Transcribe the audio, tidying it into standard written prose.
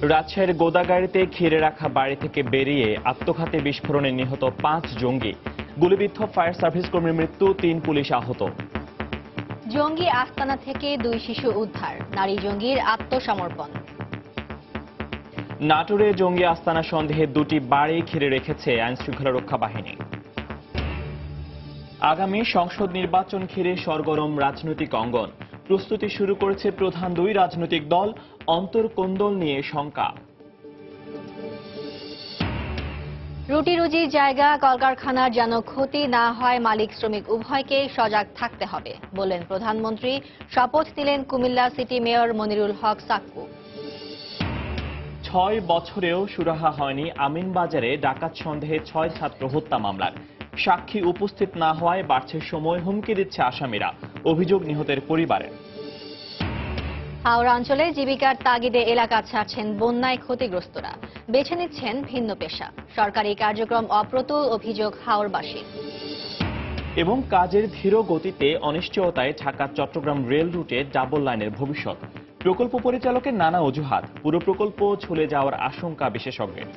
রাজশাহীর গোদাগাড়িতে ঘিরে রাখা বাড়ি থেকে বেরিয়ে আত্মঘাতী বিস্ফোরণে নিহত ৫ জঙ্গি। গুলিবিদ্ধ ফায়ার সার্ভিস কর্মীর মৃত্যু, ৩ পুলিশ আহত। জঙ্গি আস্তানা থেকে ২ শিশু উদ্ধার, নারী জঙ্গির আত্মসমর্পণ। নাটোরে জঙ্গি আস্তানা সন্দেহে ২টি বাড়ি ঘিরে রেখেছে আইনশৃঙ্খলা রক্ষা বাহিনী। আগামী সংসদ নির্বাচন ঘিরে সরগরম রাজনৈতিক অঙ্গন। প্রস্তুতি শুরু করেছে প্রধান ২ রাজনৈতিক দল, অন্তর্কোন্দল নিয়ে শঙ্কা। রুটি রুজির জায়গা কলকারখানার যেন ক্ষতি না হয়, মালিক শ্রমিক উভয়কেই সজাগ থাকতে হবে বললেন প্রধানমন্ত্রী। শপথ নিলেন কুমিল্লা সিটি মেয়র মনিরুল হক সাক্কু। ৬ বছরেও সুরাহা হয়নি আমিনবাজারে ডাকাত সন্দেহে ৬ ছাত্র হত্যা মামলার। সাক্ষী উপস্থিত না হওয়ায় বাড়ছে সময়, হুমকি দিচ্ছে আসামিরা, অভিযোগ নিহতের পরিবারের। হাওড়া অঞ্চলে জীবিকার তাগিদে এলাকা ছাড়ছেন বন্যায় ক্ষতিগ্রস্তরা, বেছে নিচ্ছেন ভিন্ন পেশা। সরকারি কার্যক্রম অপ্রতুল, অভিযোগ হাওড়বাসী। এবং কাজের ধীর গতিতে অনিশ্চয়তায় ঢাকা চট্টগ্রাম রেল রুটে ডাবল লাইনের ভবিষ্যৎ। প্রকল্প পরিচালকের নানা অজুহাত, পুরো প্রকল্প ঝুলে যাওয়ার আশঙ্কা বিশেষজ্ঞের।